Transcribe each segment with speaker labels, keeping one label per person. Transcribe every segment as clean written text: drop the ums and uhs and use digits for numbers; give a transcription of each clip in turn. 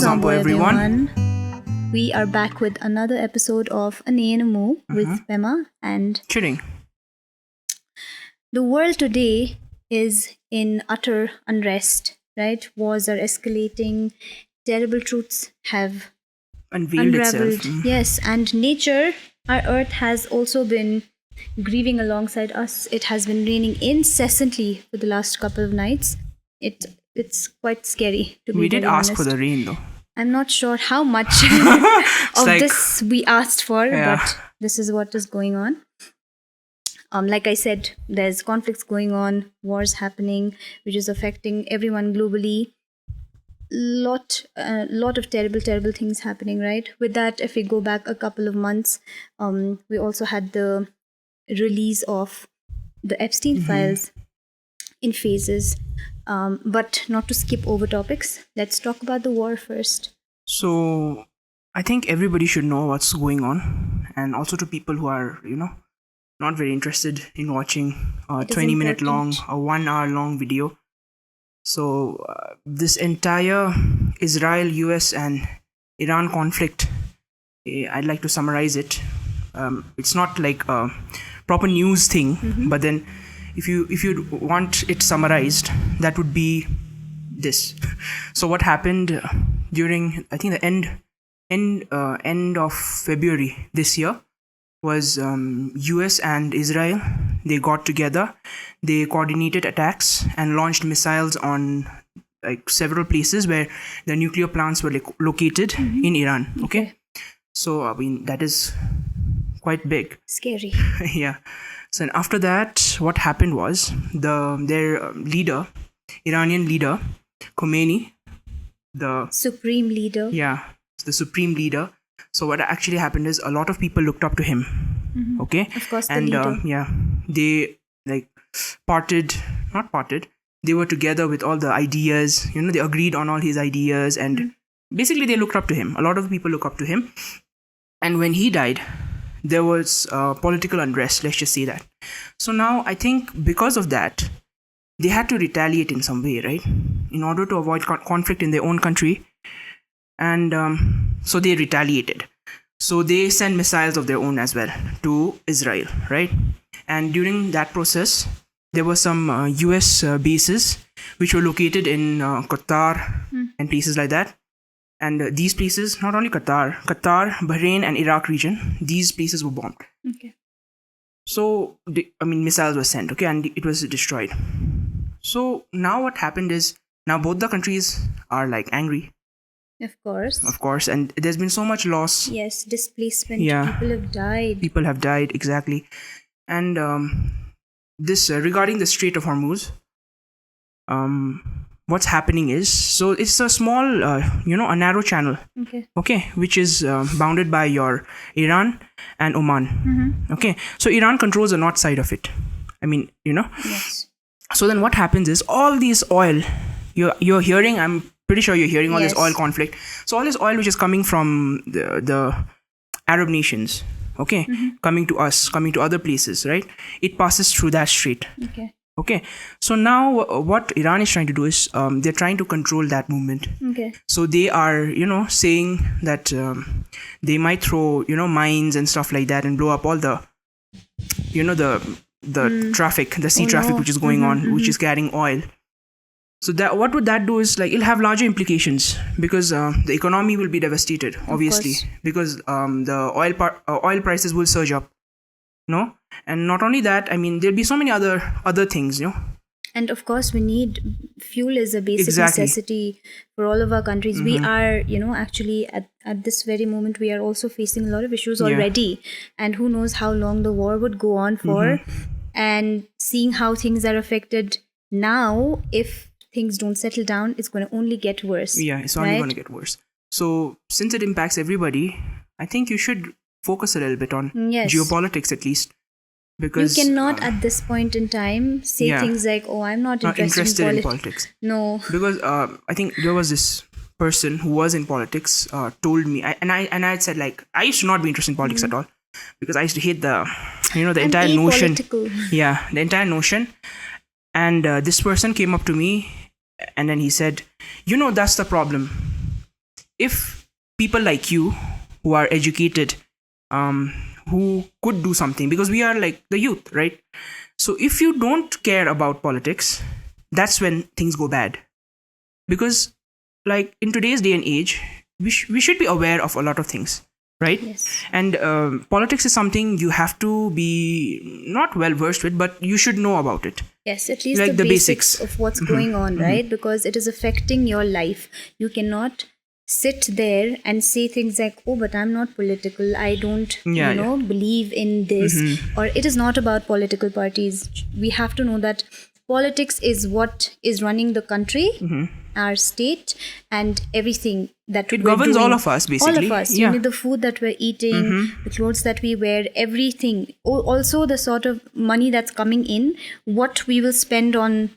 Speaker 1: Sampo everyone. We are back with another episode of A Neigh with Pema and
Speaker 2: Tshering.
Speaker 1: The world today is in utter unrest, right? Wars are escalating, terrible truths have
Speaker 2: Unveiled
Speaker 1: unraveled.
Speaker 2: itself.
Speaker 1: Yes, and nature, our earth, has also been grieving alongside us. It has been raining incessantly for the last couple of nights. It's quite scary, to be
Speaker 2: We did
Speaker 1: very
Speaker 2: ask for
Speaker 1: honest.
Speaker 2: the rain though.
Speaker 1: I'm not sure how much of
Speaker 2: like-
Speaker 1: this we asked for,
Speaker 2: Yeah.
Speaker 1: but this is what is going on. Like I said, there's conflicts going on, wars happening, which is affecting everyone globally. Lot of terrible things happening, right? With that, if we go back a couple of months, we also had the release of the Epstein files in phases. But not to skip over topics, let's talk about the war first.
Speaker 2: So I think everybody should know what's going on, and also to people who are, not very interested in watching a
Speaker 1: It is
Speaker 2: 20-minute long,
Speaker 1: important.
Speaker 2: a 1 hour long video. So this entire Israel, US, and Iran conflict, I'd like to summarize it. It's not like a proper news thing, but then if you want it summarized, that would be this. So what happened during, I think, the end of February this year was US and Israel. They got together, they coordinated attacks and launched missiles on like several places where the nuclear plants were located in Iran. Okay, so I mean that is quite big.
Speaker 1: Scary.
Speaker 2: Yeah. So and after that, what happened was their leader, Iranian leader, Khomeini, the
Speaker 1: Supreme leader.
Speaker 2: the supreme leader. So what actually happened is a lot of people looked up to him. Okay,
Speaker 1: Of course, the
Speaker 2: and
Speaker 1: leader.
Speaker 2: they like not parted. They were together with all the ideas. They agreed on all his ideas, and basically they looked up to him. A lot of people look up to him. And when he died, there was political unrest, let's just say that. So now I think because of that, they had to retaliate in some way, right? In order to avoid conflict in their own country. And so they retaliated. So they sent missiles of their own as well to Israel, right? And during that process, there were some US bases which were located in Qatar and places like that. And these places, not only Qatar, Bahrain and Iraq region, these places were bombed.
Speaker 1: Okay.
Speaker 2: So, missiles were sent, okay, and it was destroyed. So now what happened is, now both the countries are like angry,
Speaker 1: Of course.
Speaker 2: of course, and there's been so much loss.
Speaker 1: Yes, displacement.
Speaker 2: Yeah.
Speaker 1: People have died.
Speaker 2: People have died, exactly. And this regarding the Strait of Hormuz, what's happening is, so it's a small, a narrow channel, okay, which is bounded by your Iran and Oman. Okay, so Iran controls the north side of it.
Speaker 1: Yes.
Speaker 2: So then what happens is all this oil you're hearing, I'm pretty sure you're hearing all this
Speaker 1: Yes.
Speaker 2: oil conflict. So all this oil which is coming from the Arab nations, okay, coming to us, coming to other places, right? It passes through that strait. Okay, so now what Iran is trying to do is they're trying to control that movement.
Speaker 1: Okay.
Speaker 2: So they are, saying that they might throw, mines and stuff like that and blow up all the, the traffic, the sea traffic which is going on, which is carrying oil. So that what would that do is like it'll have larger implications because the economy will be devastated, obviously,
Speaker 1: course.
Speaker 2: because the oil prices will surge up. No, and not only that, I mean there'll be so many other things,
Speaker 1: And of course, we need fuel is a basic
Speaker 2: Exactly.
Speaker 1: necessity for all of our countries. We are, actually at this very moment, we are also facing a lot of issues already. And who knows how long the war would go on for. And seeing how things are affected now, if things don't settle down, it's going to only get worse.
Speaker 2: Yeah, it's only
Speaker 1: right?
Speaker 2: going to get worse. So since it impacts everybody, I think you should focus a little bit on
Speaker 1: Yes.
Speaker 2: geopolitics at least.
Speaker 1: You
Speaker 2: Because
Speaker 1: cannot at this point in time say
Speaker 2: yeah.
Speaker 1: things like, "Oh, I'm not
Speaker 2: not
Speaker 1: interested,
Speaker 2: in politics.
Speaker 1: No.
Speaker 2: Because I think there was this person who was in politics told me, and I had said like I used to not be interested in politics at all because I used to hate the the entire notion. Yeah, the entire notion. And this person came up to me and then he said, that's the problem. if people like you who are educated, who could do something, because we are like the youth, right? So if you don't care about politics, that's when things go bad. Because like in today's day and age, we should be aware of a lot of things, right?
Speaker 1: Yes.
Speaker 2: And politics is something you have to be not well versed with, but you should know about it.
Speaker 1: Yes, at least
Speaker 2: Like
Speaker 1: the
Speaker 2: the
Speaker 1: basics
Speaker 2: basics.
Speaker 1: of what's going on, right? Because it is affecting your life. You cannot sit there and say things like, oh, but I'm not political. I don't,
Speaker 2: Yeah,
Speaker 1: believe in this. Or it is not about political parties. We have to know that politics is what is running the country, our state, and everything that
Speaker 2: It
Speaker 1: we're
Speaker 2: governs
Speaker 1: doing.
Speaker 2: all of us, basically.
Speaker 1: All of us.
Speaker 2: Yeah.
Speaker 1: The food that we're eating, the clothes that we wear, everything. Also, the sort of money that's coming in, what we will spend on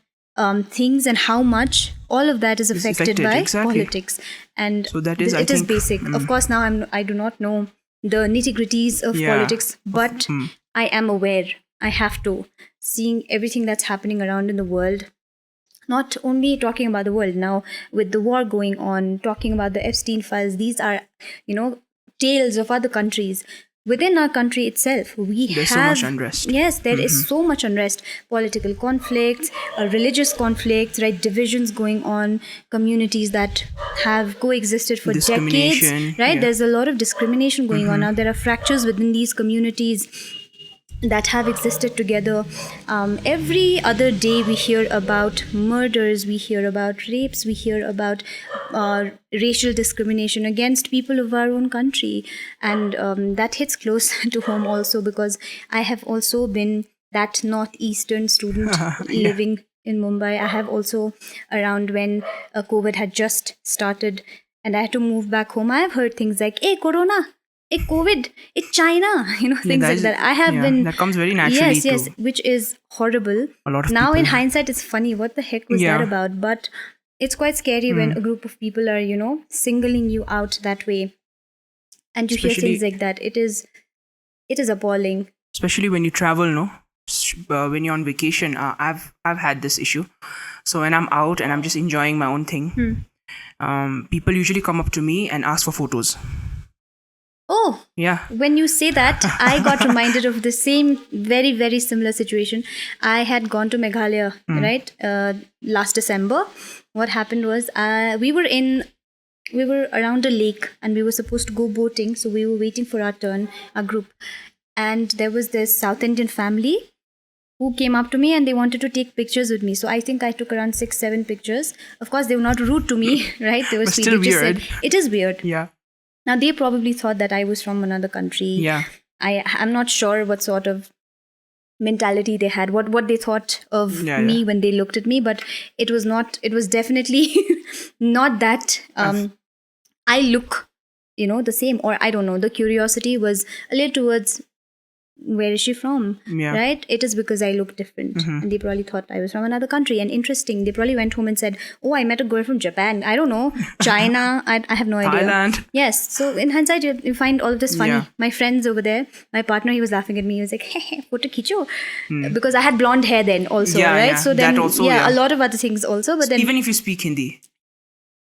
Speaker 1: things and how much, all of that is affected by
Speaker 2: exactly.
Speaker 1: politics. And
Speaker 2: So that is, I
Speaker 1: it is
Speaker 2: think,
Speaker 1: basic. Of course, now I do not know the nitty-gritties of
Speaker 2: Yeah.
Speaker 1: politics, but I am aware. I have to. Seeing everything that's happening around in the world, not only talking about the world now with the war going on, talking about the Epstein files, these are, tales of other countries. Within our country itself,
Speaker 2: There's so much unrest.
Speaker 1: Yes, there is so much unrest, political conflicts, religious conflicts, right? Divisions going on, communities that have coexisted for decades,
Speaker 2: Discrimination,
Speaker 1: right?
Speaker 2: yeah.
Speaker 1: There's a lot of discrimination going on now. There are fractures within these communities that have existed together. Every other day we hear about murders, we hear about rapes, we hear about racial discrimination against people of our own country. And that hits close to home also, because I have also been that northeastern student living in Mumbai. I have also, around when COVID had just started and I had to move back home, I have heard things like, hey, Corona, it's COVID, it's China, things like that. I have been.
Speaker 2: That comes very naturally.
Speaker 1: Yes,
Speaker 2: to
Speaker 1: which is horrible.
Speaker 2: a lot of
Speaker 1: Now,
Speaker 2: people.
Speaker 1: in hindsight, it's funny. What the heck was that
Speaker 2: Yeah.
Speaker 1: about? But it's quite scary when a group of people are, singling you out that way, and you hear
Speaker 2: Especially-
Speaker 1: things like that. It is appalling.
Speaker 2: Especially when you travel, no? When you're on vacation, I've had this issue. So when I'm out and I'm just enjoying my own thing, people usually come up to me and ask for photos.
Speaker 1: Oh,
Speaker 2: Yeah.
Speaker 1: when you say that, I got reminded of the same very, very similar situation. I had gone to Meghalaya, right, last December. What happened was we were around a lake and we were supposed to go boating. So we were waiting for our turn, our group. And there was this South Indian family who came up to me and they wanted to take pictures with me. So I think I took around 6-7 pictures. Of course, they were not rude to me, right? They were
Speaker 2: But
Speaker 1: sweet.
Speaker 2: still
Speaker 1: They just
Speaker 2: weird.
Speaker 1: said, it is weird.
Speaker 2: Yeah.
Speaker 1: Now, they probably thought that I was from another country.
Speaker 2: Yeah.
Speaker 1: I'm not sure what sort of mentality they had, what they thought of
Speaker 2: Yeah,
Speaker 1: me
Speaker 2: yeah.
Speaker 1: when they looked at me, but it was definitely not that I look, the same, or I don't know, the curiosity was a little towards, where is she from?
Speaker 2: Yeah.
Speaker 1: Right? It is because I look different. And they probably thought I was from another country. And interesting, they probably went home and said, oh, I met a girl from Japan. I don't know. China. I have no idea.
Speaker 2: Thailand.
Speaker 1: Yes. So in hindsight, you find all of this funny.
Speaker 2: Yeah.
Speaker 1: My friends over there, my partner, he was laughing at me. He was like, hey, photo khicho. Because I had blonde hair then also,
Speaker 2: Yeah,
Speaker 1: right?
Speaker 2: yeah.
Speaker 1: So then,
Speaker 2: That also, yeah.
Speaker 1: a lot of other things also. But then,
Speaker 2: Even if you speak Hindi,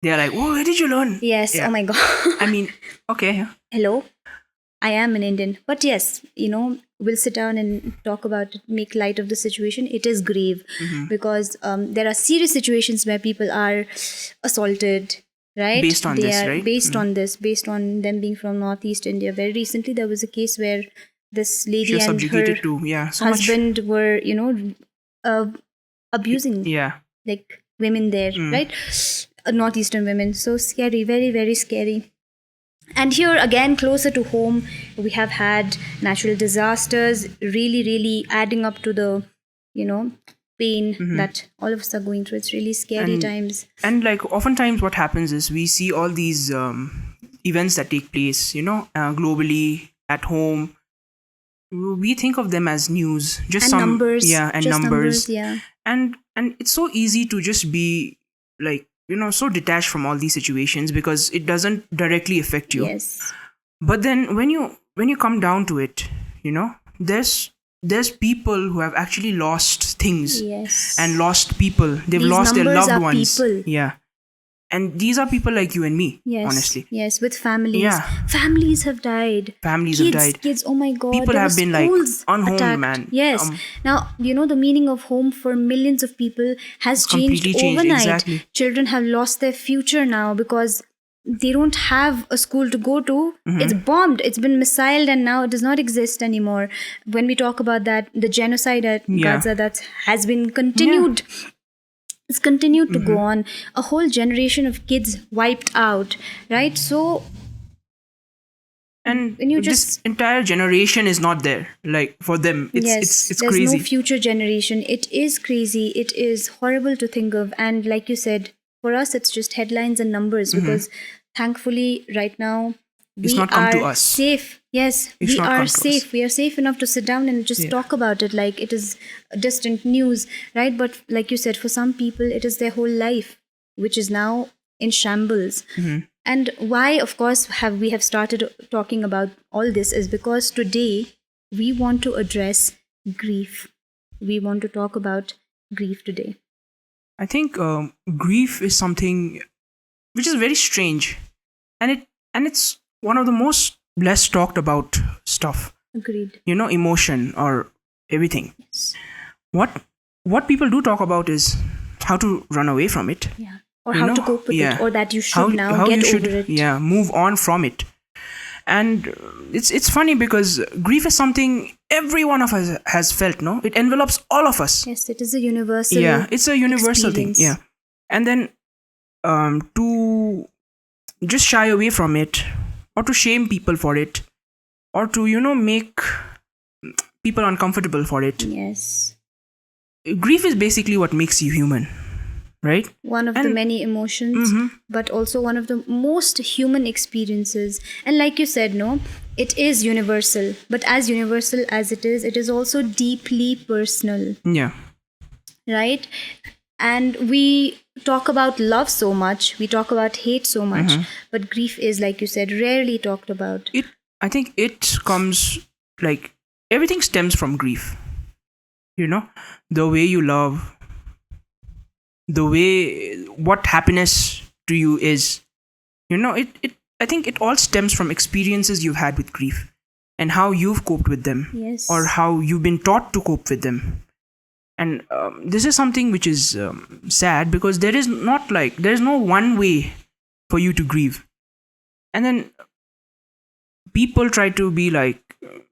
Speaker 2: they're like, oh, where did you learn?
Speaker 1: yes,
Speaker 2: Yeah.
Speaker 1: oh my God.
Speaker 2: I mean, okay.
Speaker 1: Hello, I am an Indian. But yes, we'll sit down and talk about it, make light of the situation. It is grave because there are serious situations where people are assaulted, right?
Speaker 2: Based on
Speaker 1: They
Speaker 2: this,
Speaker 1: are
Speaker 2: right?
Speaker 1: Based on this, based on them being from Northeast India. Very recently, there was a case where this
Speaker 2: She
Speaker 1: lady
Speaker 2: was
Speaker 1: and her
Speaker 2: subjugated to, yeah, so
Speaker 1: husband were, abusing
Speaker 2: much. Yeah.
Speaker 1: like women there, right? Northeastern women. So scary, very, very scary. And here again, closer to home, we have had natural disasters really, really adding up to the, pain that all of us are going through. It's really scary
Speaker 2: And-
Speaker 1: times.
Speaker 2: And like oftentimes what happens is we see all these events that take place, globally, at home. We think of them as news, just
Speaker 1: And
Speaker 2: some
Speaker 1: numbers.
Speaker 2: yeah, and
Speaker 1: just
Speaker 2: numbers.
Speaker 1: Yeah.
Speaker 2: And it's so easy to just be like, so detached from all these situations because it doesn't directly affect you.
Speaker 1: Yes.
Speaker 2: But then when you come down to it, there's people who have actually lost things
Speaker 1: Yes.
Speaker 2: and lost people. They've
Speaker 1: These
Speaker 2: lost their
Speaker 1: numbers
Speaker 2: loved
Speaker 1: are
Speaker 2: ones.
Speaker 1: people.
Speaker 2: Yeah. And these are people like you and me,
Speaker 1: Yes.
Speaker 2: honestly.
Speaker 1: Yes, with families.
Speaker 2: Yeah.
Speaker 1: Families have died.
Speaker 2: Families have died.
Speaker 1: Kids, oh my god.
Speaker 2: People
Speaker 1: there
Speaker 2: have
Speaker 1: were
Speaker 2: been, like,
Speaker 1: schools
Speaker 2: unhomed,
Speaker 1: attacked.
Speaker 2: man.
Speaker 1: Yes. Now, the meaning of home for millions of people has changed
Speaker 2: completely changed,
Speaker 1: overnight.
Speaker 2: exactly.
Speaker 1: Children have lost their future now because they don't have a school to go to. It's bombed, it's been missiled, and now it does not exist anymore. When we talk about that, the genocide at Gaza that has been continued. It's continued to go on. A whole generation of kids wiped out, right? So
Speaker 2: And
Speaker 1: when you
Speaker 2: this
Speaker 1: just
Speaker 2: entire generation is not there. Like, for them, it's
Speaker 1: there's
Speaker 2: crazy.
Speaker 1: no future generation. It is crazy. It is horrible to think of. And like you said, for us, it's just headlines and numbers because thankfully, right now,
Speaker 2: It's
Speaker 1: we
Speaker 2: not come
Speaker 1: are
Speaker 2: to us.
Speaker 1: safe. Yes,
Speaker 2: It's
Speaker 1: we
Speaker 2: not
Speaker 1: are
Speaker 2: come to us.
Speaker 1: safe. We are safe enough to sit down and just talk about it like it is distant news, right? But like you said, for some people, it is their whole life, which is now in shambles. And why, of course, we have started talking about all this is because today we want to address grief. We want to talk about grief today.
Speaker 2: I think grief is something which is very strange, and it's one of the most less talked about stuff.
Speaker 1: Agreed.
Speaker 2: Emotion or everything.
Speaker 1: Yes.
Speaker 2: What people do talk about is how to run away from it.
Speaker 1: Yeah. Or how to cope with it, or that you should
Speaker 2: how
Speaker 1: get
Speaker 2: you should,
Speaker 1: over it.
Speaker 2: Yeah, move on from it. And it's funny because grief is something every one of us has felt. No, it envelops all of us.
Speaker 1: Yes, it is a universal.
Speaker 2: Yeah, it's a universal
Speaker 1: experience.
Speaker 2: thing. Yeah, and then to just shy away from it, or to shame people for it, or to make people uncomfortable for it.
Speaker 1: Yes.
Speaker 2: Grief is basically what makes you human, right?
Speaker 1: One of the many emotions, but also one of the most human experiences. And like you said, no, it is universal. But as universal as it is also deeply personal,
Speaker 2: Yeah.
Speaker 1: right? And we talk about love so much, we talk about hate so much, but grief is, like you said, rarely talked about.
Speaker 2: I think it comes, like, everything stems from grief. The way you love, the way what happiness to you is. I think it all stems from experiences you've had with grief and how you've coped with them.
Speaker 1: Yes.
Speaker 2: Or how you've been taught to cope with them. And this is something which is sad because there is no one way for you to grieve. And then people try to be like,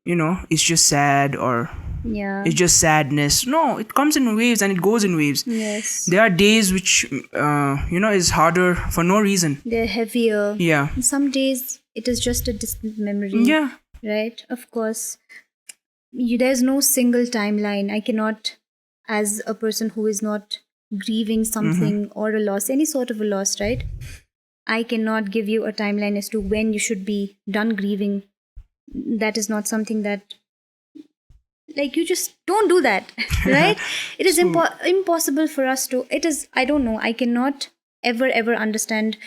Speaker 2: it's just sad, or
Speaker 1: Yeah.
Speaker 2: it's just sadness. No, it comes in waves and it goes in waves.
Speaker 1: Yes.
Speaker 2: There are days which, is harder for no reason.
Speaker 1: They're heavier.
Speaker 2: Yeah.
Speaker 1: And some days it is just a distant memory.
Speaker 2: Yeah.
Speaker 1: Right? Of course. There's no single timeline. I cannot, as a person who is not grieving something or a loss, any sort of a loss, right? I cannot give you a timeline as to when you should be done grieving. That is not something that, like, you just don't do that, right? It is impossible for us to, I don't know, I cannot ever understand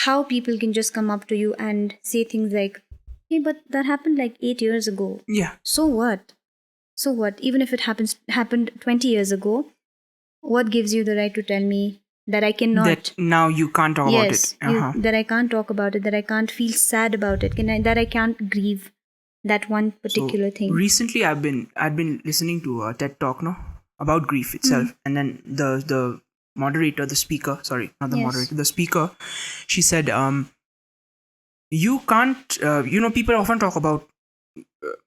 Speaker 1: how people can just come up to you and say things like, hey, but that happened like 8 years ago.
Speaker 2: Yeah.
Speaker 1: So what? Even if it happened 20 years ago, what gives you the right to tell me that I cannot?
Speaker 2: That now you can't talk about
Speaker 1: Yes,
Speaker 2: it.
Speaker 1: that I can't talk about it, that I can't feel sad about it, that I can't grieve that one particular thing.
Speaker 2: Recently, I've been listening to a TED talk, about grief itself, and then the moderator, the speaker, sorry, not the moderator, the speaker, she said, you can't, people often talk about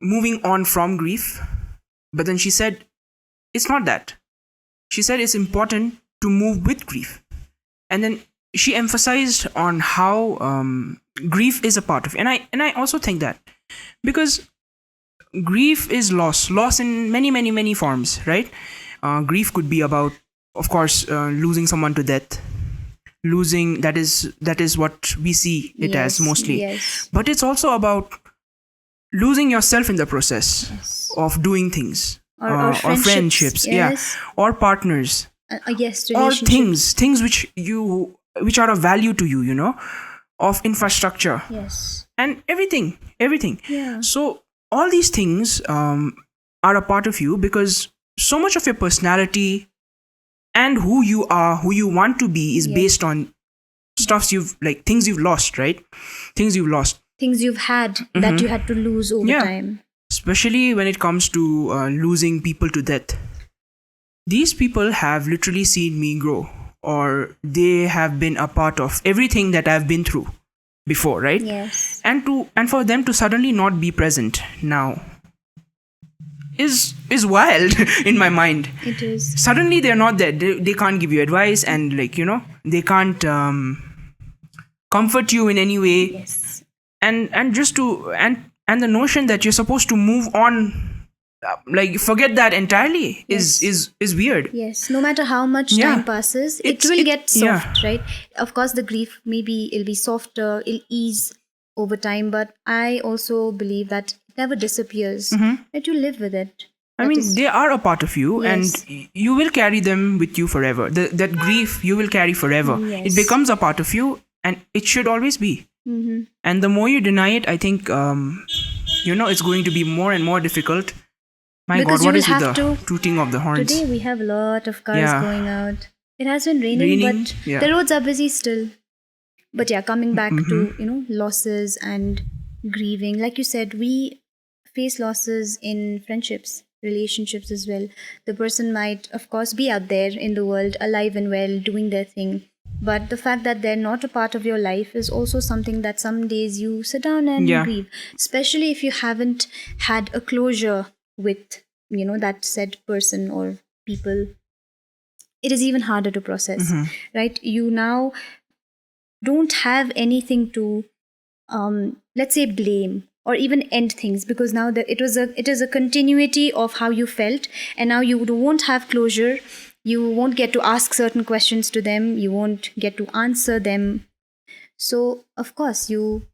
Speaker 2: moving on from grief, but then she said, it's not that. She said it's important to move with grief, and then she emphasized on how grief is a part of it. And I also think that, because grief is loss in many forms, right? Grief could be about, of course, losing someone to death. That is what we see it as mostly.
Speaker 1: Yes.
Speaker 2: But it's also about losing yourself in the process of doing things,
Speaker 1: or
Speaker 2: friendships,
Speaker 1: yes.
Speaker 2: or partners,
Speaker 1: yes,
Speaker 2: or
Speaker 1: relationships.
Speaker 2: things which are of value to you, of infrastructure,
Speaker 1: Yes.
Speaker 2: and everything.
Speaker 1: Yeah.
Speaker 2: So all these things are a part of you, because so much of your personality and who you are, who you want to be, is based on stuffs things you've lost, right? Things you've lost.
Speaker 1: Things you've had that you had to lose over
Speaker 2: Yeah.
Speaker 1: time.
Speaker 2: Especially when it comes to losing people to death. These people have literally seen me grow, or they have been a part of everything that I've been through before, right?
Speaker 1: Yes.
Speaker 2: And for them to suddenly not be present now is wild in my mind.
Speaker 1: It is.
Speaker 2: Suddenly they're not there. They can't give you advice, and they can't comfort you in any way.
Speaker 1: Yes.
Speaker 2: And just to and the notion that you're supposed to move on, forget that entirely,
Speaker 1: Yes.
Speaker 2: is weird.
Speaker 1: Yes. No matter how much
Speaker 2: Yeah.
Speaker 1: time passes, it
Speaker 2: It's-
Speaker 1: will
Speaker 2: it-
Speaker 1: get
Speaker 2: yeah.
Speaker 1: soft, right? Of course, the grief, maybe it'll be softer, it'll ease over time, but I also believe that it never disappears. That you live with it.
Speaker 2: I
Speaker 1: That
Speaker 2: mean,
Speaker 1: is-
Speaker 2: they are a part of you,
Speaker 1: Yes.
Speaker 2: and you will carry them with you forever. That grief you will carry forever.
Speaker 1: Yes.
Speaker 2: It becomes a part of you, and it should always be.
Speaker 1: Mhm.
Speaker 2: And the more you deny it, I think it's going to be more and more difficult. My
Speaker 1: Because
Speaker 2: God,
Speaker 1: you
Speaker 2: what
Speaker 1: will
Speaker 2: is with
Speaker 1: have
Speaker 2: the
Speaker 1: to-
Speaker 2: tooting of the horns?
Speaker 1: Today we have a lot of cars
Speaker 2: Yeah.
Speaker 1: going out. It has been raining,
Speaker 2: Raining,
Speaker 1: but
Speaker 2: yeah.
Speaker 1: the roads are busy still. But yeah, coming back to losses and grieving, like you said, we face losses in friendships, relationships as well. The person might, of course, be out there in the world, alive and well, doing their thing. But the fact that they're not a part of your life is also something that some days you sit down and
Speaker 2: Yeah.
Speaker 1: grieve, especially if you haven't had a closure with that said person or people. It is even harder to process, right? You now don't have anything to let's say blame or even end things, because now that it is a continuity of how you felt, and now you won't have closure. You won't get to ask certain questions to them, you won't get to answer them. So of course you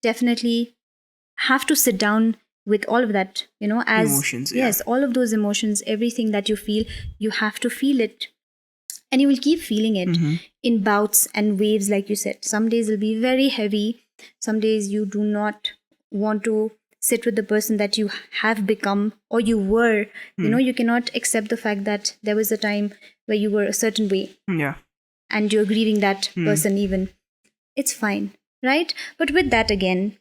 Speaker 1: definitely have to sit down with all of that, as
Speaker 2: Emotions, yeah.
Speaker 1: yes, all of those emotions, everything that you feel, you have to feel it, and you will keep feeling it in bouts and waves. Like you said, some days will be very heavy, some days you do not want to sit with the person that you have become or you were. You cannot accept the fact that there was a time where you were a certain way
Speaker 2: Yeah.
Speaker 1: and you're grieving that person even. It's fine, right? But with that again,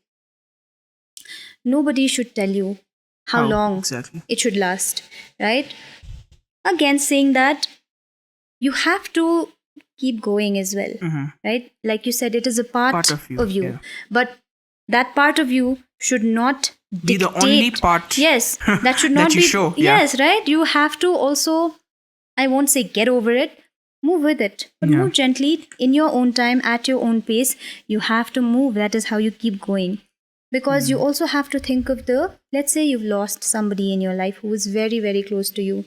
Speaker 1: nobody should tell you how long
Speaker 2: exactly?
Speaker 1: it should last, right? Again, saying that you have to keep going as well, right? Like you said, it is a part
Speaker 2: Part
Speaker 1: of you,
Speaker 2: yeah.
Speaker 1: but that part of you should not
Speaker 2: Be the only
Speaker 1: dictate-
Speaker 2: part
Speaker 1: Yes, that should
Speaker 2: that
Speaker 1: not
Speaker 2: you
Speaker 1: be.
Speaker 2: show, yeah.
Speaker 1: Yes, right. You have to also, I won't say get over it, move with it, but
Speaker 2: Yeah.
Speaker 1: move gently in your own time, at your own pace. You have to move. That is how you keep going. Because you also have to think of let's say you've lost somebody in your life who is very, very close to you.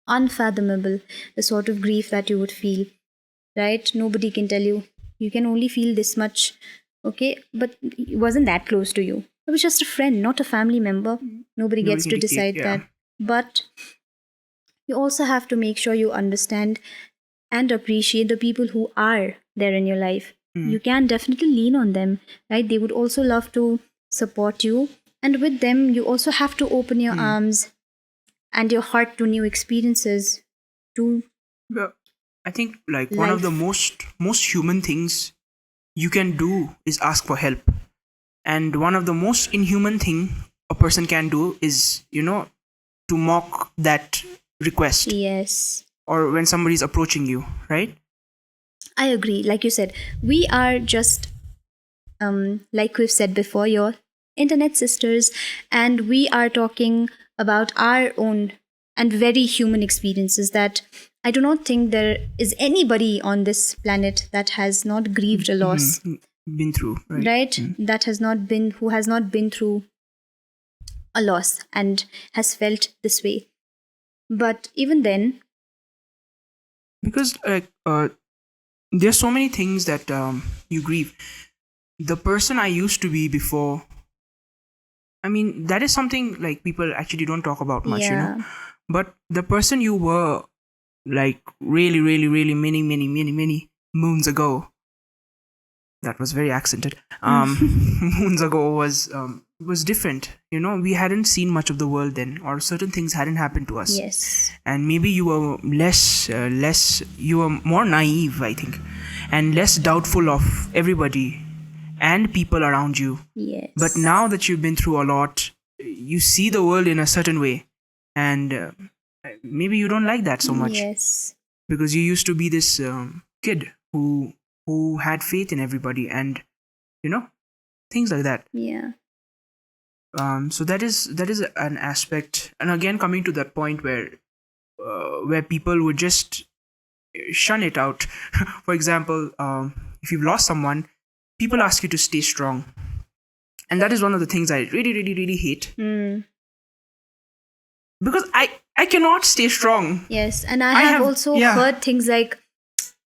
Speaker 1: Unfathomable, the sort of grief that you would feel, right? Nobody can tell you. You can only feel this much, okay? But it wasn't that close to you. It was just a friend, not a family member. Nobody gets
Speaker 2: can
Speaker 1: to
Speaker 2: dictate,
Speaker 1: decide
Speaker 2: yeah.
Speaker 1: that. But you also have to make sure you understand and appreciate the people who are there in your life. You can definitely lean on them, right? They would also love to support you. And with them, you also have to open your arms and your heart to new experiences, to
Speaker 2: Yeah. I think one of the most human things you can do is ask for help. And one of the most inhuman thing a person can do is, to mock that request,
Speaker 1: yes.
Speaker 2: or when somebody's approaching you, right?
Speaker 1: I agree. Like you said, we are just, like we've said before, your internet sisters, and we are talking about our own and very human experiences that I do not think there is anybody on this planet that has not grieved a loss,
Speaker 2: Been through, right?
Speaker 1: right? That has not been, who has not been through a loss and has felt this way. But even then,
Speaker 2: Because there's so many things that you grieve. The person I used to be before, I mean, that is something people actually don't talk about much,
Speaker 1: yeah,
Speaker 2: But the person you were really, really, really many moons ago, that was very accented. Moons ago was was different. We hadn't seen much of the world then, or certain things hadn't happened to us.
Speaker 1: Yes.
Speaker 2: And maybe you were you were more naive, I think, and less doubtful of everybody and people around you.
Speaker 1: Yes.
Speaker 2: But now that you've been through a lot, you see the world in a certain way, and maybe you don't like that so much.
Speaker 1: Yes.
Speaker 2: Because you used to be this kid who had faith in everybody, and things like that.
Speaker 1: Yeah.
Speaker 2: So that is an aspect, and again coming to that point where people would just shun it out. For example, if you've lost someone, people ask you to stay strong, and that is one of the things I really, really, really hate. Because I cannot stay strong.
Speaker 1: Yes, and I have also heard things like,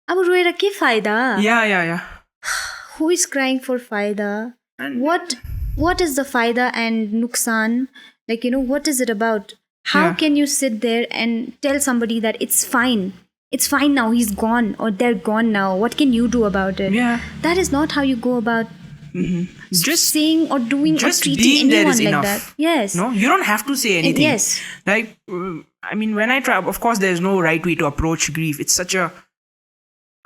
Speaker 1: "Abu roera ke fayda?"
Speaker 2: Yeah.
Speaker 1: Who is crying for fayda?
Speaker 2: And
Speaker 1: What is the fayda and nuksan? Like, what is it about? How can you sit there and tell somebody that it's fine? It's fine now, he's gone, or they're gone now. What can you do about it?
Speaker 2: Yeah.
Speaker 1: That is not how you go about
Speaker 2: Just
Speaker 1: saying or doing or
Speaker 2: just
Speaker 1: treating
Speaker 2: being there
Speaker 1: anyone
Speaker 2: is
Speaker 1: like
Speaker 2: enough.
Speaker 1: that. Yes.
Speaker 2: No, you don't have to say anything.
Speaker 1: Yes.
Speaker 2: Like, I mean, when I try, of course, there's no right way to approach grief. It's such a,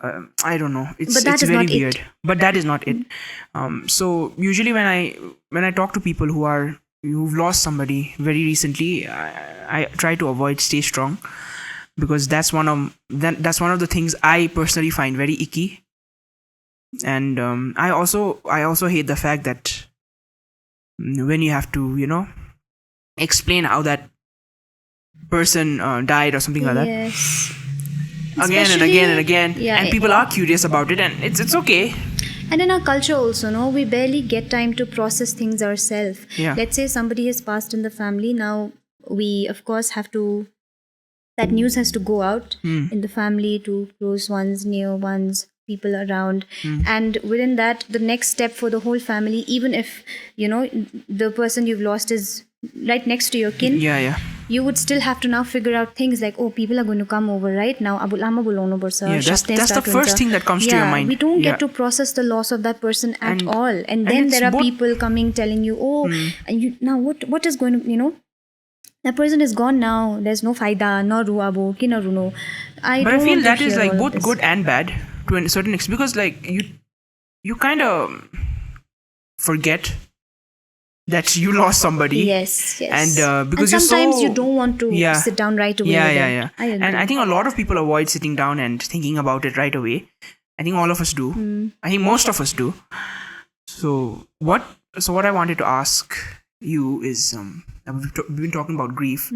Speaker 2: I don't know. It's
Speaker 1: is
Speaker 2: very
Speaker 1: not it.
Speaker 2: weird. But that is not it. So usually when I talk to people who've lost somebody very recently, I try to avoid stay strong, because that's one of the things I personally find very icky. And I also hate the fact that when you have to explain how that person died or something like that
Speaker 1: Yes.
Speaker 2: again and again and again, and people are curious about it, and it's okay.
Speaker 1: And in our culture also, no, we barely get time to process things ourselves.
Speaker 2: Yeah.
Speaker 1: Let's say somebody has passed in the family. Now we, of course, that news has to go out in the family to close ones, near ones, people around. And within that, the next step for the whole family, even if, the person you've lost is right next to your kin, you would still have to now figure out things like, oh, people are going to come over right now. That's
Speaker 2: the first thing that comes to your mind.
Speaker 1: We don't get to process the loss of that person at all. And then there are people coming telling you, oh, and you now what is going to, that person is gone now. There's no faida, no ruabo, kina runo.
Speaker 2: But I feel that is like both good and bad to a certain extent, because like you kind of forget that you lost somebody.
Speaker 1: Yes.
Speaker 2: And because
Speaker 1: and sometimes you don't want to sit down right away.
Speaker 2: Yeah.
Speaker 1: I
Speaker 2: And I think a lot of people avoid sitting down and thinking about it right away. I think all of us do. I think most of us do. So what I wanted to ask you is, we've been talking about grief.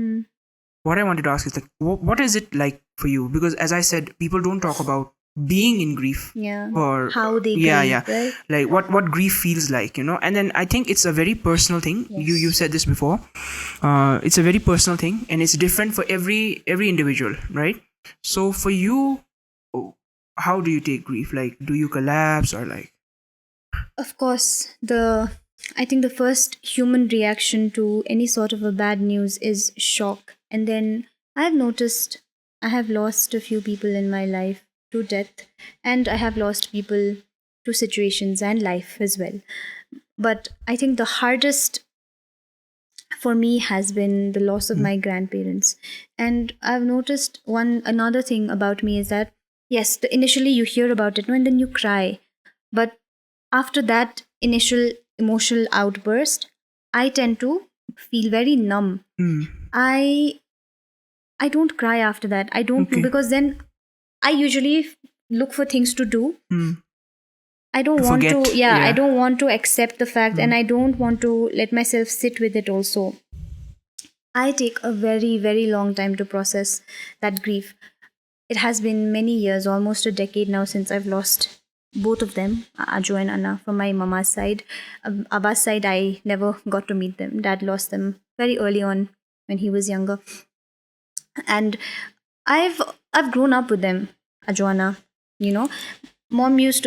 Speaker 2: What I wanted to ask is, like, what is it like for you? Because as I said, people don't talk about being in grief, or
Speaker 1: how they grieve, right?
Speaker 2: Like what grief feels like, and then I think it's a very personal thing. You said this before. It's a very personal thing, and it's different for every individual, right? So for you, how do you take grief? Like, do you collapse, or like?
Speaker 1: Of course, I think the first human reaction to any sort of a bad news is shock. And then I've noticed I have lost a few people in my life to death, and I have lost people to situations and life as well. But I think the hardest for me has been the loss of my grandparents. And I've noticed another thing about me is that, yes, initially you hear about it, and then you cry. But after that initial emotional outburst, I tend to feel very numb. I don't cry after that. I don't, because then I usually look for things to do. I don't want to, I don't want to accept the fact, and I don't want to let myself sit with it also. I take a very, very long time to process that grief. It has been many years, almost a decade now, since I've lost both of them, Aju and Anna, from my mama's side. Abba's side, I never got to meet them. Dad lost them very early on when he was younger. And I've grown up with them, Ajoana, Mom they used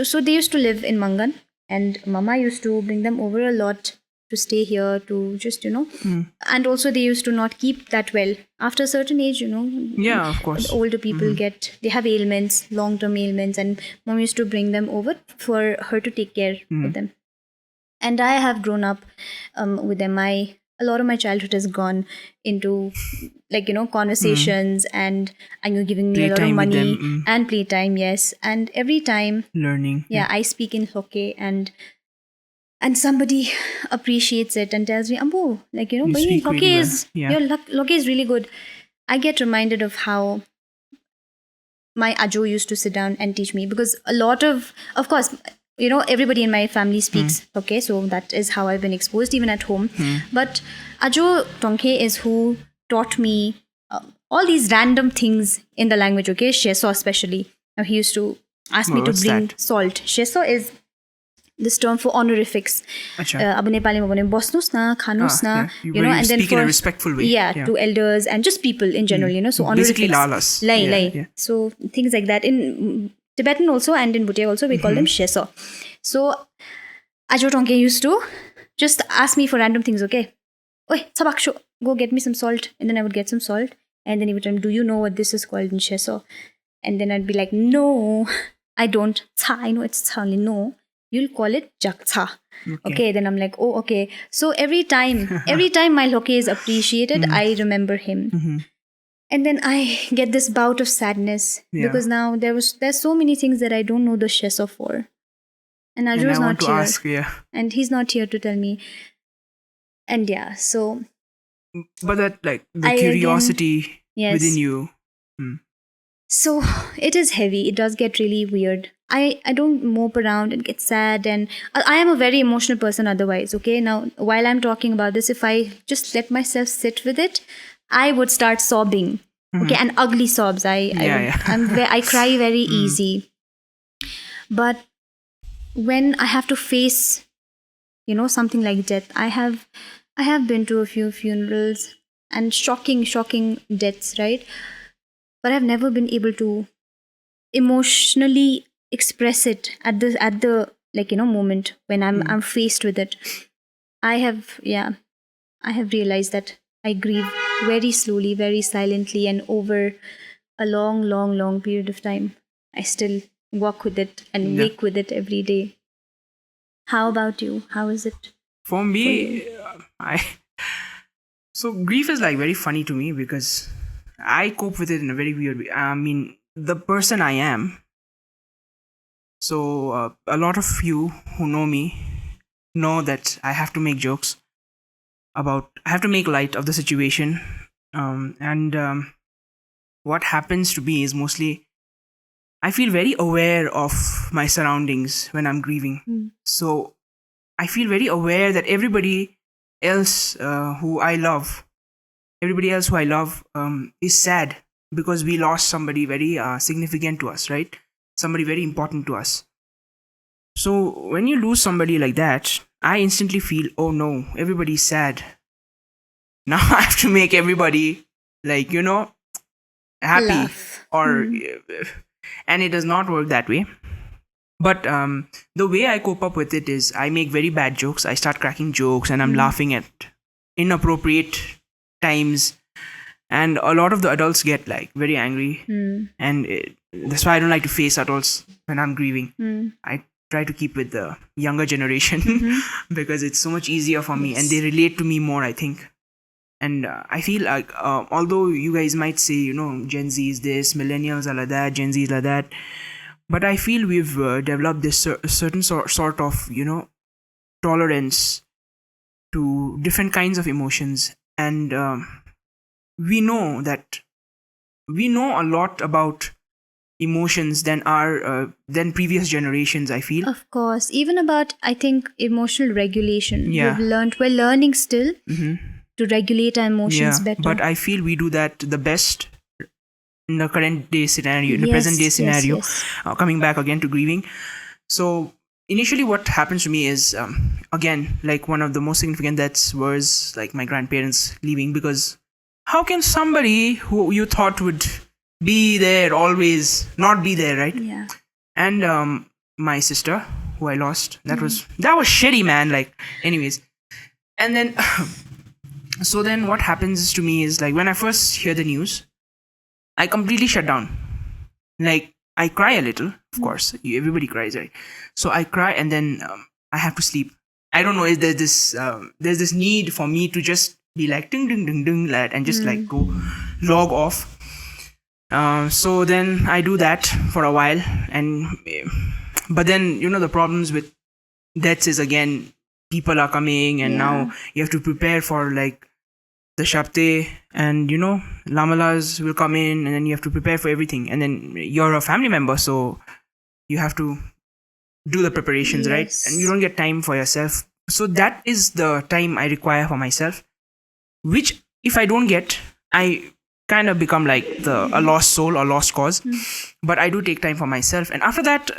Speaker 1: to live in Mangan, and Mama used to bring them over a lot to stay here, to just, and also they used to not keep that well. After a certain age,
Speaker 2: Yeah, of course.
Speaker 1: older people they have ailments, long-term ailments, and Mom used to bring them over for her to take care of them. And I have grown up with them. A lot of my childhood has gone into conversations, and you're giving me a lot of
Speaker 2: Playtime with
Speaker 1: money
Speaker 2: them,
Speaker 1: and playtime. Yes, and every time,
Speaker 2: learning.
Speaker 1: yeah, I speak in Hoke, and somebody appreciates it and tells me, Ambo,
Speaker 2: You
Speaker 1: bhai,
Speaker 2: speak
Speaker 1: Hoke
Speaker 2: really well.
Speaker 1: is
Speaker 2: Yeah.
Speaker 1: your Hoke is really good. I get reminded of how my ajo used to sit down and teach me, because a lot of course, everybody in my family speaks okay, so that is how I've been exposed even at home. But ajo tonke is who taught me all these random things in the language. Okay, sheso especially. Now he used to ask me to
Speaker 2: What's
Speaker 1: bring
Speaker 2: that?
Speaker 1: salt. Sheso is this term for honorifics.
Speaker 2: Acha.
Speaker 1: अब नेपालीमा भन्यो बस्नुस् न खानुस् न,
Speaker 2: Yeah. You
Speaker 1: and then
Speaker 2: speak in a respectful way.
Speaker 1: yeah, to elders and just people in general, so
Speaker 2: Basically
Speaker 1: honorifics,
Speaker 2: lalas.
Speaker 1: lay
Speaker 2: Yeah,
Speaker 1: lay,
Speaker 2: yeah.
Speaker 1: so things like that in Tibetan also, and in Bhutia also we call them sheso. So Ajo Tonke used to just ask me for random things. Okay, oi sabaksho, go get me some salt, and then I would get some salt, and then he would tell me, do you know what this is called in sheso? And then I'd be like, no, I don't. I know it's only no. You'll call it jakcha. Okay, then I'm like, oh, okay. So every time my loke is appreciated, I remember him. And then I get this bout of sadness,
Speaker 2: Yeah.
Speaker 1: because now there's so many things that I don't know the sheso for. And
Speaker 2: And
Speaker 1: Ajo's
Speaker 2: I want
Speaker 1: not
Speaker 2: to
Speaker 1: here.
Speaker 2: ask, yeah.
Speaker 1: And he's not here to tell me. And yeah, so
Speaker 2: But that, like, the
Speaker 1: I again-
Speaker 2: curiosity
Speaker 1: yes.
Speaker 2: within you.
Speaker 1: So it is heavy. It does get really weird. I don't mope around and get sad, and I am a very emotional person otherwise. Okay, now while I'm talking about this, if I just let myself sit with it, I would start sobbing. Okay, and ugly sobs. I cry very easy. But when I have to face, something like death, I have been to a few funerals and shocking deaths, right? But I've never been able to emotionally express it at the moment when I'm faced with it. I have realized that I grieve very slowly, very silently, and over a long period of time. I still walk with it and wake with it every day. How about you? How is it?
Speaker 2: For me, so grief is like very funny to me because I cope with it in a very weird way. I mean, the person I am. So a lot of you who know me know that I have to make jokes I have to make light of the situation. And what happens to me is mostly I feel very aware of my surroundings when I'm grieving. So I feel very aware that everybody else who I love is sad because we lost somebody very significant to us, right? Somebody very important to us. So when you lose somebody like that, I instantly feel, oh no, everybody's sad. Now I have to make everybody happy.
Speaker 1: Laugh.
Speaker 2: Or and it does not work that way. But the way I cope up with it is I make very bad jokes. I start cracking jokes and I'm laughing at inappropriate times. And a lot of the adults get like very angry. And that's why I don't like to face adults when I'm grieving. I try to keep with the younger generation because it's so much easier for me and they relate to me more, I think. And I feel like, although you guys might say, Gen Z is this, millennials are like that, Gen Z is like that. But I feel we've developed this certain sort of, tolerance to different kinds of emotions. And we know a lot about emotions than previous generations, I feel.
Speaker 1: Of course. Even about, I think, emotional regulation.
Speaker 2: Yeah.
Speaker 1: We're learning still to regulate our emotions better.
Speaker 2: But I feel we do that the best in the current day scenario, in the
Speaker 1: Yes,
Speaker 2: present day scenario.
Speaker 1: yes.
Speaker 2: Coming back again to grieving. So initially what happens to me is, again, like one of the most significant deaths was like my grandparents leaving, because how can somebody who you thought would be there always not be there, right?
Speaker 1: Yeah.
Speaker 2: And my sister, who I lost, that was shitty, man. Like, anyways. And then, so then what happens to me is, like, when I first hear the news, I completely shut down. Like, I cry a little, of course. Everybody cries, right? So I cry and then I have to sleep. I don't know, is there's this need for me to just be like ding ding ding ding lad and just like go log off. So then I do that for a while, and but then the problems with deaths is, again, people are coming, and now you have to prepare for like the Shabte, and Lamalas will come in, and then you have to prepare for everything, and then you're a family member, so you have to do the preparations, right? And you don't get time for yourself. So that is the time I require for myself, which if I don't get, I kind of become like a lost soul or lost cause. But I do take time for myself, and after that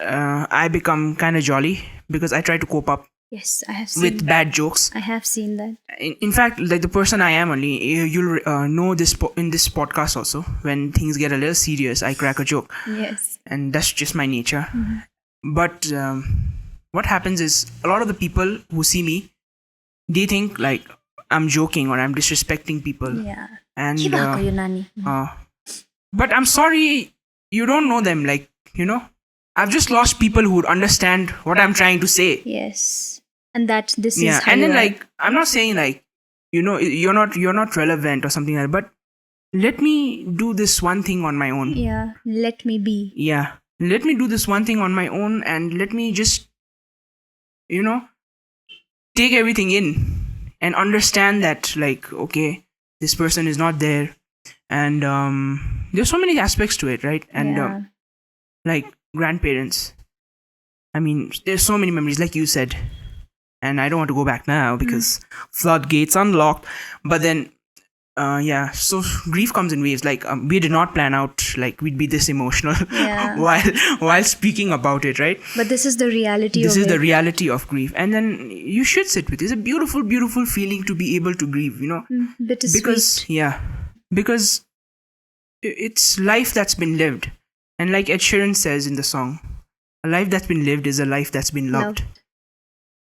Speaker 2: I become kind of jolly because I try to cope up
Speaker 1: Yes, I have seen
Speaker 2: with
Speaker 1: that.
Speaker 2: bad jokes.
Speaker 1: I have seen that.
Speaker 2: In fact, like the person I am, only you'll know this in this podcast also, when things get a little serious, I crack a joke,
Speaker 1: Yes.
Speaker 2: and that's just my nature. But what happens is, a lot of the people who see me, they think like I'm joking or I'm disrespecting people.
Speaker 1: Yeah.
Speaker 2: And
Speaker 1: Kiba ko yun, Nani?
Speaker 2: but I'm sorry, you don't know them. Like, I've just lost people who would understand what I'm trying to say.
Speaker 1: Yes. And that this
Speaker 2: Yeah,
Speaker 1: is how
Speaker 2: and then
Speaker 1: you are.
Speaker 2: like, I'm not saying like, you're not relevant or something like that, but let me do this one thing on my own.
Speaker 1: Yeah. Let me be.
Speaker 2: Yeah, let me do this one thing on my own, and let me just take everything in and understand that, like, okay, this person is not there, and there's so many aspects to it, right? And
Speaker 1: Yeah.
Speaker 2: like grandparents, I mean, there's so many memories, like you said, and I don't want to go back now because floodgates unlocked. But then so grief comes in waves. Like, we did not plan out like we'd be this emotional
Speaker 1: Yeah.
Speaker 2: while speaking about it, right?
Speaker 1: But this is the reality
Speaker 2: This
Speaker 1: of
Speaker 2: is the
Speaker 1: it.
Speaker 2: reality of grief, and then you should sit with it. It's a beautiful, beautiful feeling to be able to grieve,
Speaker 1: Bittersweet.
Speaker 2: because it's life that's been lived, and like Ed Sheeran says in the song, a life that's been lived is a life that's been loved.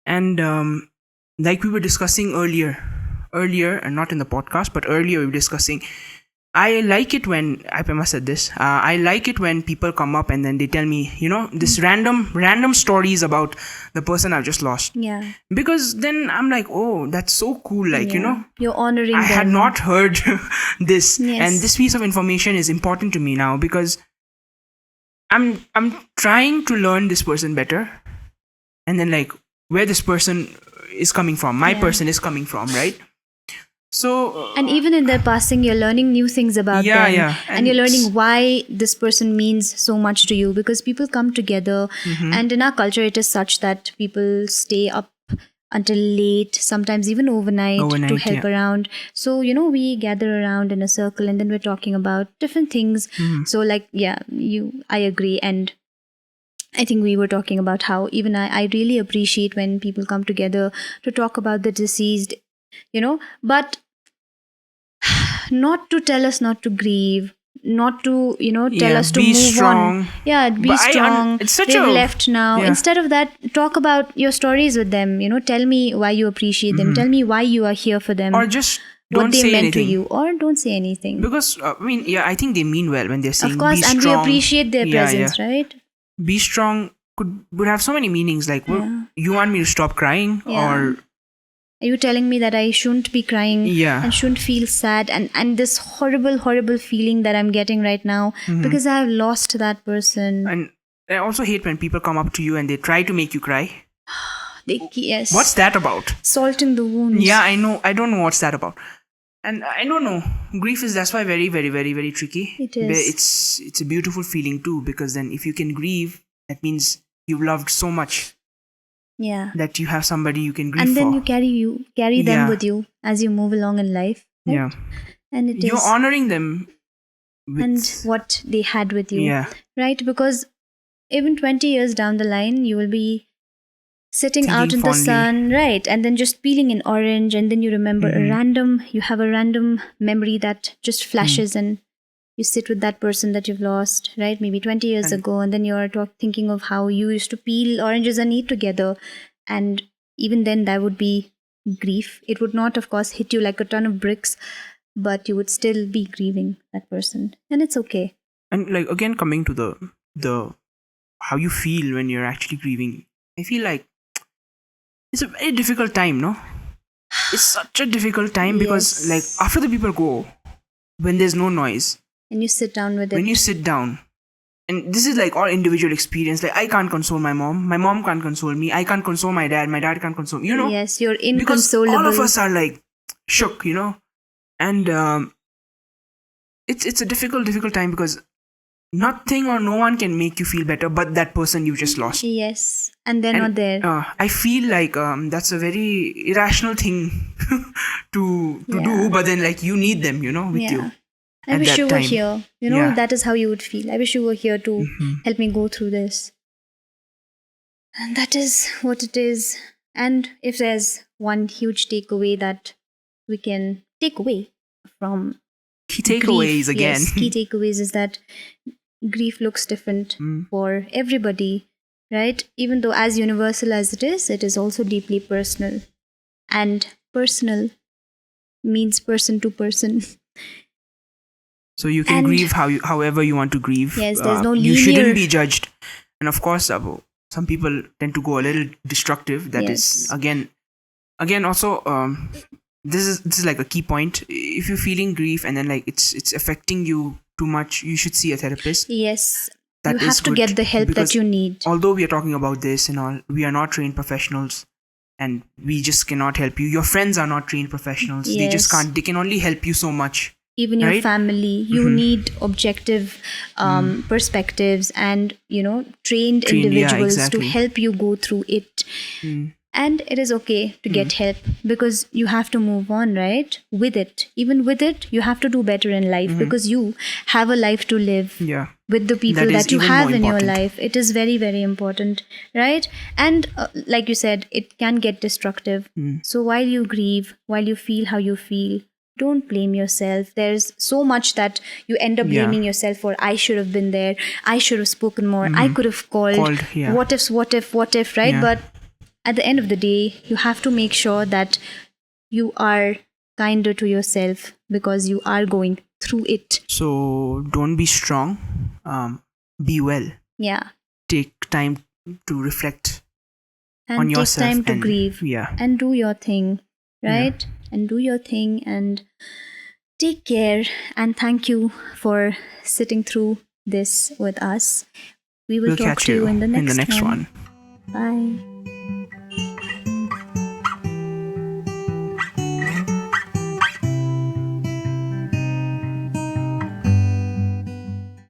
Speaker 2: And like we were discussing earlier, and not in the podcast, but earlier we were discussing, I like it when Pema said this. I like it when people come up and then they tell me, this random stories about the person I've just lost.
Speaker 1: Yeah.
Speaker 2: Because then I'm like, oh, that's so cool. Like,
Speaker 1: You're honoring
Speaker 2: I
Speaker 1: them.
Speaker 2: had not heard this,
Speaker 1: Yes.
Speaker 2: and this piece of information is important to me now because I'm trying to learn this person better, and then like where this person is coming from, my person is coming from, right? So
Speaker 1: And even in their passing, you're learning new things about
Speaker 2: Yeah,
Speaker 1: them.
Speaker 2: yeah.
Speaker 1: And you're learning why this person means so much to you, because people come together. And in our culture, it is such that people stay up until late, sometimes even overnight to help around. So, we gather around in a circle and then we're talking about different things. So like, I agree. And I think we were talking about how even I really appreciate when people come together to talk about the deceased, but not to tell us not to grieve, not to, tell us to
Speaker 2: be
Speaker 1: move
Speaker 2: strong.
Speaker 1: on. Yeah, be
Speaker 2: But
Speaker 1: strong.
Speaker 2: it's such
Speaker 1: They've
Speaker 2: a-
Speaker 1: left now.
Speaker 2: Yeah.
Speaker 1: Instead of that, talk about your stories with them. Tell me why you appreciate them. Tell me why you are here for them.
Speaker 2: Or just
Speaker 1: what
Speaker 2: don't
Speaker 1: they
Speaker 2: say
Speaker 1: meant
Speaker 2: anything.
Speaker 1: to you, or don't say anything.
Speaker 2: Because I think they mean well when they're saying
Speaker 1: Of course,
Speaker 2: be
Speaker 1: and
Speaker 2: strong.
Speaker 1: we appreciate their
Speaker 2: Yeah,
Speaker 1: presence, right?
Speaker 2: Be strong would have so many meanings. Like, you want me to stop crying,
Speaker 1: Yeah.
Speaker 2: or
Speaker 1: Are you telling me that I shouldn't be crying
Speaker 2: Yeah.
Speaker 1: and shouldn't feel sad and this horrible feeling that I'm getting right now because I've lost that person?
Speaker 2: And I also hate when people come up to you and they try to make you cry.
Speaker 1: Yes.
Speaker 2: What's that about?
Speaker 1: Salt in the wounds.
Speaker 2: Yeah, I know. I don't know what's that about. And I don't know. Grief is, that's why, very, very, very, very tricky.
Speaker 1: It is.
Speaker 2: It's a beautiful feeling too, because then if you can grieve, that means you've loved so much
Speaker 1: Yeah.
Speaker 2: that you have somebody you can grieve
Speaker 1: And then
Speaker 2: for.
Speaker 1: you carry them
Speaker 2: Yeah.
Speaker 1: with you as you move along in life. Right?
Speaker 2: Yeah.
Speaker 1: And it
Speaker 2: You're
Speaker 1: is
Speaker 2: honoring them with,
Speaker 1: and what they had with you.
Speaker 2: Yeah.
Speaker 1: Right? Because even 20 years down the line, you will be sitting out
Speaker 2: Thinking
Speaker 1: in the
Speaker 2: fondly.
Speaker 1: sun, right? And then just peeling an orange, and then you remember you have a random memory that just flashes and you sit with that person that you've lost, right? Maybe 20 years ago, and then you're thinking of how you used to peel oranges and eat together. And even then, that would be grief. It would not, of course, hit you like a ton of bricks, but you would still be grieving that person. And it's okay.
Speaker 2: And like, again, coming to the how you feel when you're actually grieving, I feel like it's a very difficult time, no? It's such a difficult time because, like,
Speaker 1: Yes.
Speaker 2: after the people go, when there's no noise,
Speaker 1: And you sit down with
Speaker 2: when
Speaker 1: it.
Speaker 2: you sit down, and this is like all individual experience. Like, I can't console my mom can't console me, I can't console my dad can't console me,
Speaker 1: Yes, you're
Speaker 2: because all of
Speaker 1: inconsolable.
Speaker 2: us are like shook, and it's a difficult time because nothing or no one can make you feel better but that person you just lost.
Speaker 1: Yes. And they're
Speaker 2: And
Speaker 1: not there.
Speaker 2: I feel like that's a very irrational thing to
Speaker 1: Yeah.
Speaker 2: do, but then like you need them, with
Speaker 1: Yeah.
Speaker 2: you
Speaker 1: I
Speaker 2: at
Speaker 1: wish
Speaker 2: that
Speaker 1: you were
Speaker 2: time.
Speaker 1: here.
Speaker 2: Yeah.
Speaker 1: That is how you would feel. I wish you were here to
Speaker 2: Mhm.
Speaker 1: help me go through this. And that is what it is. And if there's one huge takeaway that we can take away from
Speaker 2: Key
Speaker 1: grief,
Speaker 2: takeaways again.
Speaker 1: yes, key takeaways is that grief looks different
Speaker 2: Mm.
Speaker 1: for everybody, right? Even though as universal as it is also deeply personal. And personal means person to person.
Speaker 2: So you can
Speaker 1: And-
Speaker 2: grieve however you want to grieve.
Speaker 1: Yes, there's no
Speaker 2: You
Speaker 1: linear-
Speaker 2: shouldn't be judged. And of course, some people tend to go a little destructive. That is
Speaker 1: Yes.
Speaker 2: again also this is like a key point. If you're feeling grief and then like it's affecting you too much, you should see a therapist.
Speaker 1: Yes,
Speaker 2: That
Speaker 1: you
Speaker 2: is
Speaker 1: have to
Speaker 2: good,
Speaker 1: get the help
Speaker 2: because
Speaker 1: that you need.
Speaker 2: although we are talking about this and all, we are not trained professionals, and we just cannot help you. Your friends are not trained professionals. They just
Speaker 1: Yes.
Speaker 2: can't. They can only help you so much.
Speaker 1: Even your
Speaker 2: right?
Speaker 1: family, you
Speaker 2: Mhm.
Speaker 1: need objective perspectives and trained
Speaker 2: Yeah,
Speaker 1: individuals
Speaker 2: exactly.
Speaker 1: to help you go through it.
Speaker 2: Mm.
Speaker 1: And it is okay to get help because you have to move on, right? With it. Even with it, you have to do better in life because you have a life to live
Speaker 2: Yeah.
Speaker 1: with the people
Speaker 2: That is
Speaker 1: that you
Speaker 2: even
Speaker 1: have
Speaker 2: more
Speaker 1: in your
Speaker 2: important.
Speaker 1: life. It is very, very important, right? And like you said, it can get destructive. So while you grieve, while you feel how you feel, don't blame yourself. There's so much that you end up
Speaker 2: Yeah.
Speaker 1: blaming yourself for. I should have been there. I should have spoken more. I could have called.
Speaker 2: Yeah.
Speaker 1: What if, right?
Speaker 2: Yeah.
Speaker 1: But at the end of the day, you have to make sure that you are kinder to yourself because you are going through it.
Speaker 2: So don't be strong. Be well.
Speaker 1: Yeah.
Speaker 2: Take time to reflect
Speaker 1: And
Speaker 2: on
Speaker 1: take
Speaker 2: yourself
Speaker 1: time to
Speaker 2: and
Speaker 1: grieve.
Speaker 2: Yeah.
Speaker 1: And do your thing, right? And do your thing and take care. And thank you for sitting through this with us. We will
Speaker 2: We'll
Speaker 1: talk
Speaker 2: catch
Speaker 1: to you
Speaker 2: you
Speaker 1: in the next
Speaker 2: one.
Speaker 1: Bye.